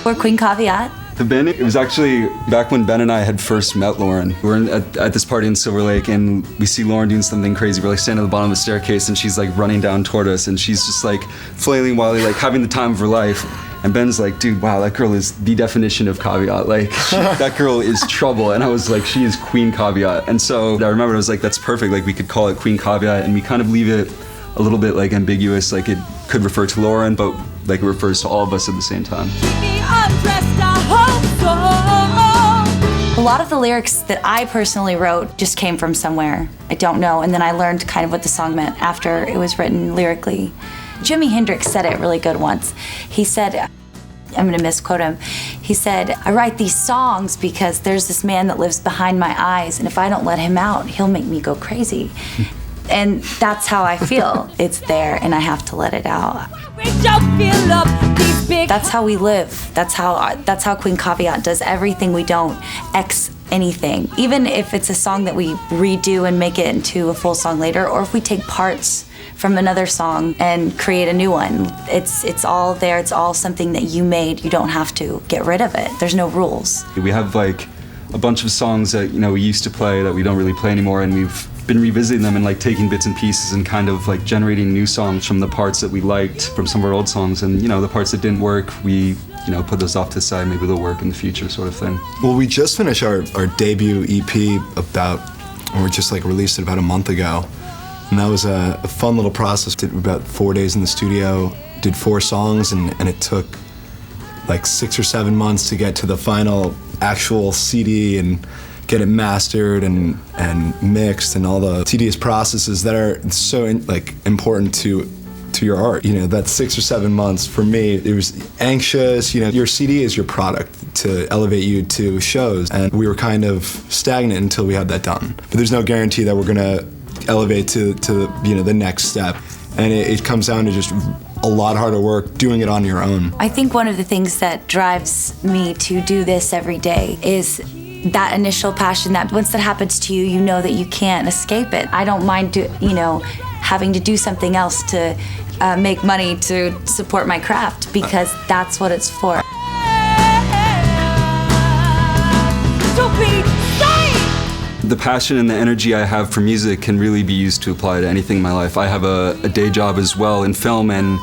We're Queen Caveat. The band, it was actually back when Ben and I had first met Lauren. We were at this party in Silver Lake, and we see Lauren doing something crazy. We're like standing at the bottom of the staircase, and she's like running down toward us, and she's just like flailing wildly, like having the time of her life. And Ben's like, dude, wow, that girl is the definition of Caveat. Like, that girl is trouble. And I was like, she is Queen Caveat. And so I remember I was like, that's perfect. Like, we could call it Queen Caveat, and we kind of leave it a little bit like ambiguous. Like, it could refer to Lauren, but like it refers to all of us at the same time. A lot of the lyrics that I personally wrote just came from somewhere. I don't know. And then I learned kind of what the song meant after it was written lyrically. Jimi Hendrix said it really good once. He said, I'm gonna misquote him, he said, I write these songs because there's this man that lives behind my eyes, and if I don't let him out, he'll make me go crazy. And that's how I feel. It's there, and I have to let it out. That's how we live. That's how Queen Caveat does everything. We don't X anything. Even if it's a song that we redo and make it into a full song later, or if we take parts from another song and create a new one. It's all there. It's all something that you made. You don't have to get rid of it. There's no rules. We have like a bunch of songs that, you know, we used to play that we don't really play anymore, and we've been revisiting them and like taking bits and pieces and kind of like generating new songs from the parts that we liked from some of our old songs. And, you know, the parts that didn't work, we, you know, put those off to the side. Maybe they'll work in the future, sort of thing. Well, we just finished our debut EP we just like released it about a month ago. And that was a fun little process. Did about 4 days in the studio, did 4 songs, and it took like 6 or 7 months to get to the final actual CD and get it mastered and mixed, and all the tedious processes that are so important to your art. You know, that 6 or 7 months for me, it was anxious. You know, your CD is your product to elevate you to shows, and we were kind of stagnant until we had that done. But there's no guarantee that we're gonna elevate to you know, the next step, and it comes down to just a lot harder work doing it on your own. I think one of the things that drives me to do this every day is that initial passion, that once that happens to you, you know that you can't escape it. I don't mind having to do something else to make money to support my craft, because that's what it's for. The passion and the energy I have for music can really be used to apply to anything in my life. I have a day job as well in film, and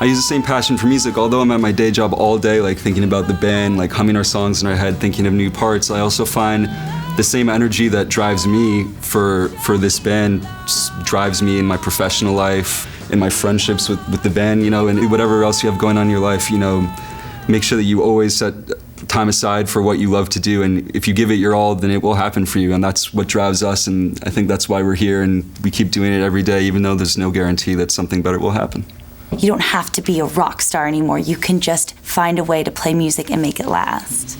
I use the same passion for music. Although I'm at my day job all day, like thinking about the band, like humming our songs in our head, thinking of new parts, I also find the same energy that drives me for this band drives me in my professional life, in my friendships with the band, you know, and whatever else you have going on in your life, you know, make sure that you always set time aside for what you love to do, and if you give it your all, then it will happen for you, and that's what drives us, and I think that's why we're here, and we keep doing it every day, even though there's no guarantee that something better will happen. You don't have to be a rock star anymore. You can just find a way to play music and make it last.